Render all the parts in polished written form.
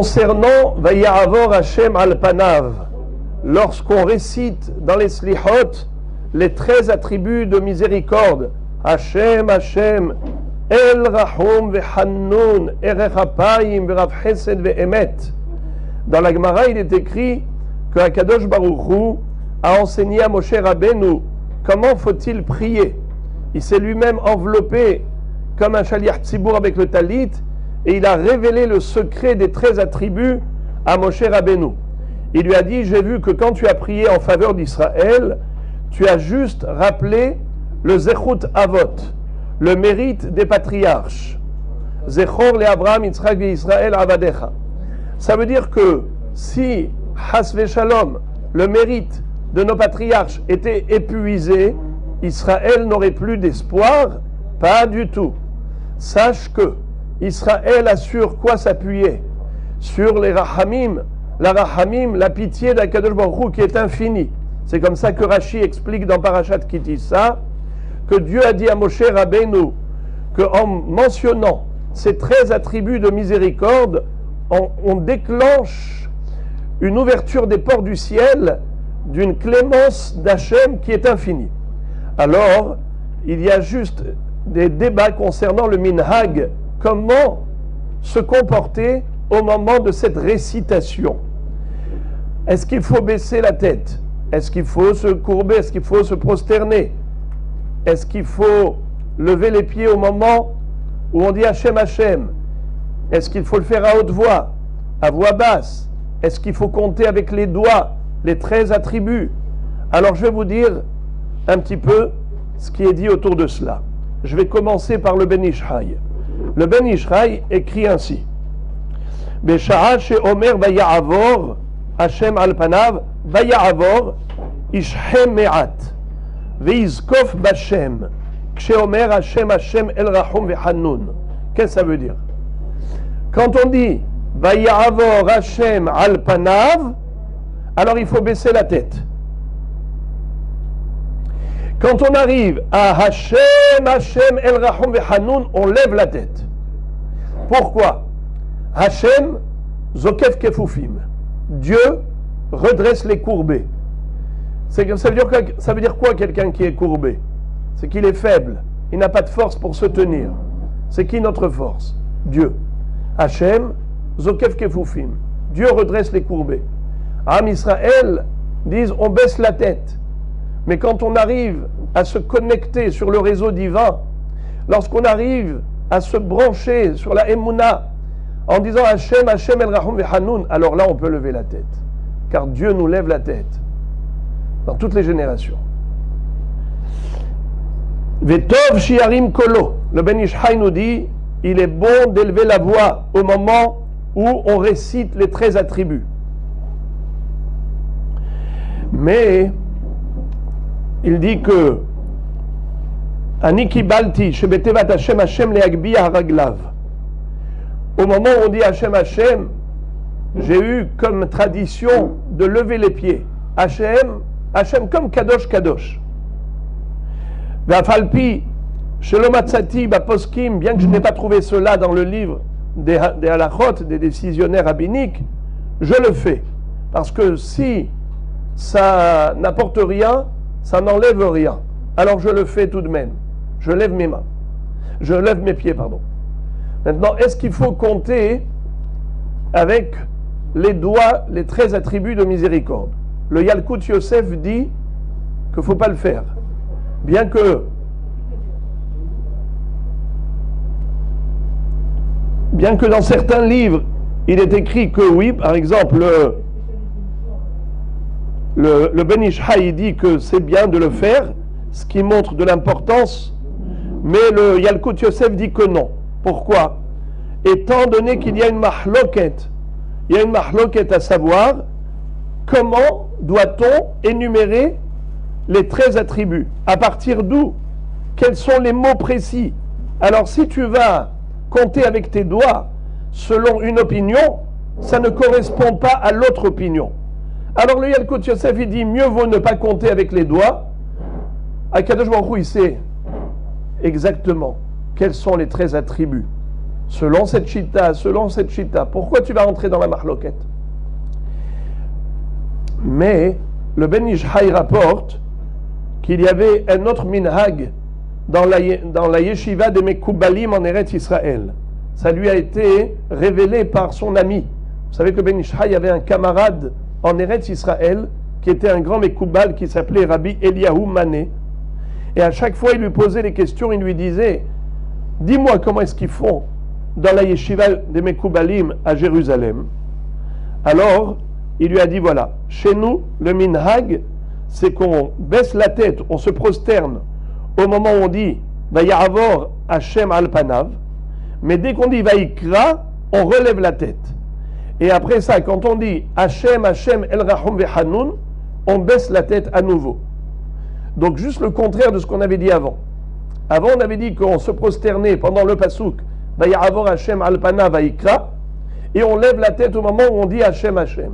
Concernant Vaya'avor Hashem al Panav, lorsqu'on récite dans les Slihot les 13 attributs de miséricorde, Hashem, Hashem, El Rahum Vehannun, Erech Apayim Verav Chesed Ve'emet. Dans la Gemara, il est écrit que Akadosh Baruch Hu a enseigné à Moshe Rabbeinu comment faut-il prier. Il s'est lui-même enveloppé comme un Shaliach Tzibour avec le talit et il a révélé le secret des 13 attributs à Moshe Rabbeinu. Il lui a dit, j'ai vu que quand tu as prié en faveur d'Israël, tu as juste rappelé le Zechut Avot, le mérite des patriarches. Zechor le Abraham, Yitzhak et Israël Avadecha. Ça veut dire que si Has Veshalom, le mérite de nos patriarches était épuisé, Israël n'aurait plus d'espoir, pas du tout. Sache que Israël a sur quoi s'appuyer? Sur les Rahamim, la pitié d'Akadosh Baruch Hu qui est infinie. C'est comme ça que Rashi explique dans Parashat Kitissa que Dieu a dit à Moshe Rabbeinu qu'en mentionnant ces 13 attributs de miséricorde, on déclenche une ouverture des ports du ciel d'une clémence d'Hachem qui est infinie. Alors, il y a juste des débats concernant le minhag, comment se comporter au moment de cette récitation. Est-ce qu'il faut baisser la tête? Est-ce qu'il faut se courber? Est-ce qu'il faut se prosterner? Est-ce qu'il faut lever les pieds au moment où on dit Hachem, Hachem? Est-ce qu'il faut le faire à haute voix, à voix basse? Est-ce qu'il faut compter avec les doigts les 13 attributs? Alors je vais vous dire un petit peu ce qui est dit autour de cela. Je vais commencer par le Ben Ishraï. Le Ben Ishraï écrit ainsi: Besha'a she'omer vaya'avor Hashem al panav vaya'avor ishhem me'at ve'izkof b'Hashem kshe'omer Hashem Hashem el rachum ve'hannun. Qu'est-ce que ça veut dire? Quand on dit vaya'avor Hashem al panav, alors il faut baisser la tête. Quand on arrive à Hashem, Hashem, El Rahum Vehanoun, on lève la tête. Pourquoi? Hashem, Zokef Kefufim. Dieu redresse les courbés. Ça veut dire quoi quelqu'un qui est courbé? C'est qu'il est faible. Il n'a pas de force pour se tenir. C'est qui notre force? Dieu. Hashem, Zokef Kefufim. Dieu redresse les courbés. Am Israël disent on baisse la tête. Mais quand on arrive à se connecter sur le réseau divin, lorsqu'on arrive à se brancher sur la Emouna, en disant Hashem, Hashem El Rahum Vehanoun, alors là on peut lever la tête. Car Dieu nous lève la tête. Dans toutes les générations. Vetov Shiarim Kolo. Le Ben Ishraï nous dit, il est bon d'élever la voix au moment où on récite les 13 attributs. Mais il dit que Aniki Balti, Shebetevat Hashem Hashem Leagbi Haraglav. Au moment où on dit Hashem Hashem, j'ai eu comme tradition de lever les pieds. Hashem, Hashem comme Kadosh Kadosh. Vafalpi, Shelomatsati, Baposkim, bien que je n'ai pas trouvé cela dans le livre des halachot, des décisionnaires rabbiniques, je le fais. Parce que si ça n'apporte rien, ça n'enlève rien. Alors je le fais tout de même. Je lève mes mains. Je lève mes pieds, pardon. Maintenant, est-ce qu'il faut compter avec les doigts, les 13 attributs de miséricorde? Le Yalkut Yosef dit qu'il ne faut pas le faire. Bien que dans certains livres, il est écrit que oui, par exemple, le Ben Ishraï dit que c'est bien de le faire, ce qui montre de l'importance, mais le Yalkut Yosef dit que non. Pourquoi? Étant donné qu'il y a une mahloket, il y a une mahloket à savoir comment doit-on énumérer les 13 attributs, à partir d'où, quels sont les mots précis. Alors si tu vas compter avec tes doigts selon une opinion, ça ne correspond pas à l'autre opinion. Alors le Yalkut Yosef il dit mieux vaut ne pas compter avec les doigts. Akadosh Baruch Hu il sait exactement quels sont les 13 attributs selon cette chita, pourquoi tu vas rentrer dans la marloquette? Mais le Ben Ishai rapporte qu'il y avait un autre minhag dans la yeshiva de Mekoubalim en Eretz Israël. Ça lui a été révélé par son ami. Vous savez que Ben Ishai avait un camarade en Eretz Israël qui était un grand Mekoubal qui s'appelait Rabbi Eliyahu Mané. Et à chaque fois, il lui posait des questions, il lui disait « Dis-moi comment est-ce qu'ils font dans la yeshiva des Mekoubalim à Jérusalem ?» Alors, il lui a dit « Voilà, chez nous, le minhag, c'est qu'on baisse la tête, on se prosterne au moment où on dit « Vaya'avor Hashem al panav », mais dès qu'on dit « Vayikra », on relève la tête. Et après ça, quand on dit « Hashem, Hashem el Rahum ve'Hanun », on baisse la tête à nouveau. Donc juste le contraire de ce qu'on avait dit avant. Avant, on avait dit qu'on se prosternait pendant le pasouk « Vaya'avor Hashem al panav Vayikra », et on lève la tête au moment où on dit « Hashem, Hashem ».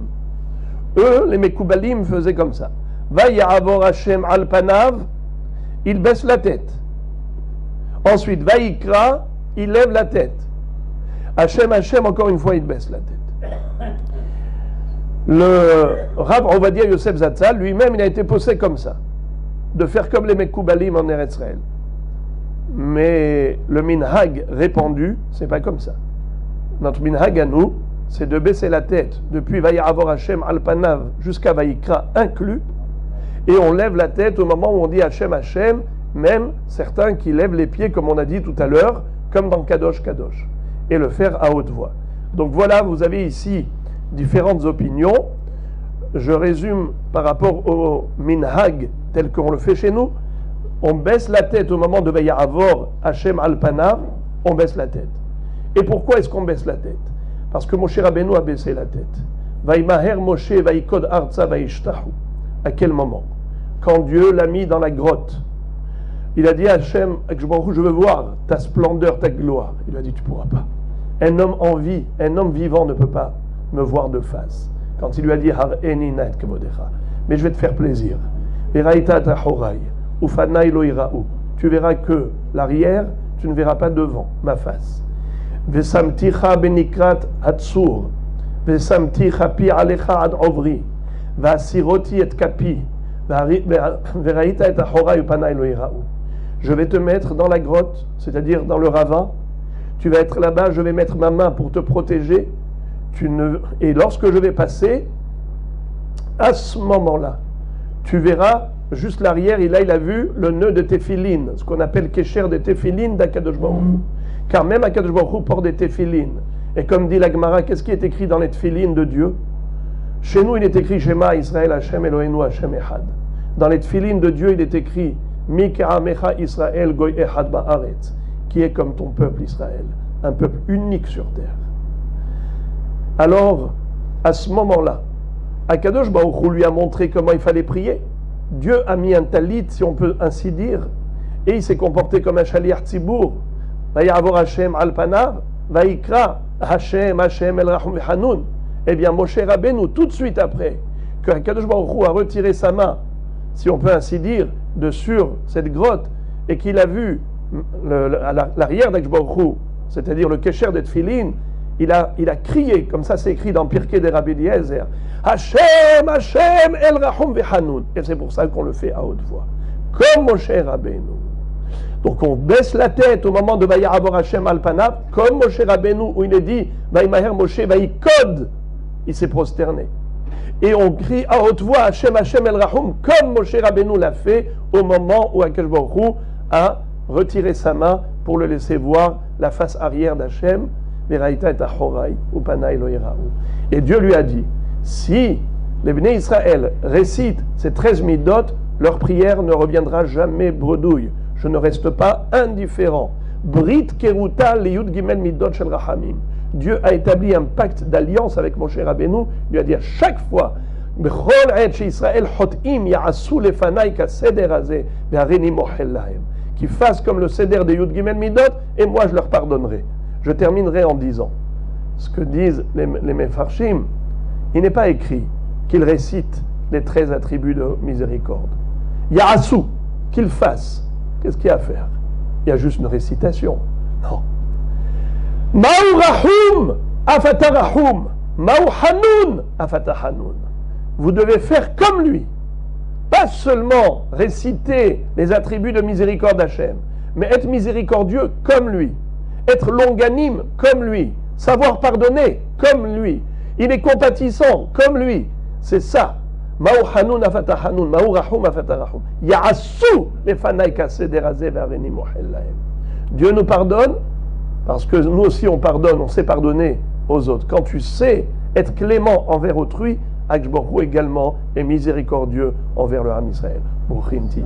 Eux, les Mekoubalim, faisaient comme ça. Vaya'avor Hashem al panav, il baisse la tête. Ensuite, Vayikra, il lève la tête. Hashem, Hashem, encore une fois, il baisse la tête. Le Rav Ovadia Yosef Zatzal, lui-même, il a été posé comme ça, de faire comme les Mekoubalim en Eretz Israël. Mais le minhag répandu, c'est pas comme ça. Notre minhag à nous, c'est de baisser la tête depuis Vaya'avor Hashem al panav jusqu'à Vayikra inclus, et on lève la tête au moment où on dit Hashem, Hashem, même certains qui lèvent les pieds, comme on a dit tout à l'heure, comme dans Kadosh, Kadosh, et le faire à haute voix. Donc voilà, vous avez ici différentes opinions. Je résume par rapport au minhag tel qu'on le fait chez nous. On baisse la tête au moment de Vaya'avor Hashem al panav, on baisse la tête. Et pourquoi est-ce qu'on baisse la tête? Parce que Moshe Rabbeinu a baissé la tête. Vaymaher Moshe Vaykod Arza Vayishtahu. À quel moment? Quand Dieu l'a mis dans la grotte. Il a dit à Hachem, je veux voir ta splendeur, ta gloire. Il lui a dit, tu ne pourras pas. Un homme en vie, un homme vivant ne peut pas me voir de face. Quand il lui a dit, mais je vais te faire plaisir. Tu verras que l'arrière, tu ne verras pas devant, ma face. Vesamticha benikrat hatsur, vesamticha pi alecha ad ovri, vasiroti et kapi, veraita et ahorai upana eloiraou. Je vais te mettre dans la grotte, c'est-à-dire dans le ravin. Tu vas être là-bas, je vais mettre ma main pour te protéger. Et lorsque je vais passer, à ce moment-là, tu verras juste l'arrière, il a vu le nœud de téphilines, ce qu'on appelle kécher de téphilines d'Akadosh Baruch Hu. Car même Akadosh Baruch Hu porte des téphilines. Et comme dit la Gemara, qu'est-ce qui est écrit dans les téphilines de Dieu? Chez nous, il est écrit Shema Israël Hashem Eloheinu Hashem Echad. Dans les téphilines de Dieu, il est écrit Mi Ka'amecha Israël Goy Echad Ba'aretz, qui est comme ton peuple Israël, un peuple unique sur terre. Alors, à ce moment-là, Akadosh Baruch Hu lui a montré comment il fallait prier. Dieu a mis un talit, si on peut ainsi dire, et il s'est comporté comme un shaliach tzibour. Vaya'avor Hashem al panav, vayikra Hashem, Hashem el Rahum ve'Hanun. Eh bien, Moshe Rabbeinu, tout de suite après, que Akadosh Baruch Hu a retiré sa main, si on peut ainsi dire, de sur cette grotte, et qu'il a vu l'arrière d'Akadosh Baruch Hu, c'est-à-dire le kécher de Tfilin, il a crié, comme ça c'est écrit dans Pirkei de Rabbi Eliezer, Hashem, Hashem, El Rahum ve'Hanun. Et c'est pour ça qu'on le fait à haute voix. Comme Moshe Rabbeinu. Donc on baisse la tête au moment de Vaya'avor Hashem al panav, comme Moshe Rabbeinu, où il est dit, Vaymaher Moshe Vayikod, il s'est prosterné. Et on crie à haute voix, Hashem, Hashem, El Rahum, comme Moshe Rabbeinu l'a fait au moment où Akadosh Baruch Hu a retiré sa main pour le laisser voir la face arrière d'Hashem, Veraïta et Ahorai, Upana Eloiraou. Et Dieu lui a dit, si les Bnei Israël récitent ces 13 midot, leur prière ne reviendra jamais bredouille. Je ne reste pas indifférent. Brit Keruta Liyud Gimel Midot Shel Rahamim. Dieu a établi un pacte d'alliance avec Moshe Rabbeinu. Il lui a dit à chaque fois, Bechol et Israël Hotim Ya'asu Lefanai Kaseder Hazeh Ve'arini Mohel Lahem. Qui fassent comme le Seder des Yud Gimel Midot, et moi je leur pardonnerai. Je terminerai en disant ce que disent les Mefarshim. Il n'est pas écrit qu'ils récitent les 13 attributs de miséricorde. Ya'asu, qu'ils fassent. Qu'est-ce qu'il y a à faire? Il y a juste une récitation. Non. Ma'u rahum afata rahum. Ma'u hanoun afata hanoun. Vous devez faire comme lui. Pas seulement réciter les attributs de miséricorde d'Hachem, mais être miséricordieux comme lui. Être longanime comme lui. Savoir pardonner comme lui. Il est compatissant comme lui. C'est ça. Ma'u hanoun afata hanoun. Ma'u rahum afata rahum. Ya'asu lefanai kaseder hazeh ve'arenim ohel lahem. Dieu nous pardonne parce que nous aussi on pardonne, on sait pardonner aux autres. Quand tu sais être clément envers autrui, Akadosh Baruch Hu également est miséricordieux envers le Ham Israël. Bruchim tiyu.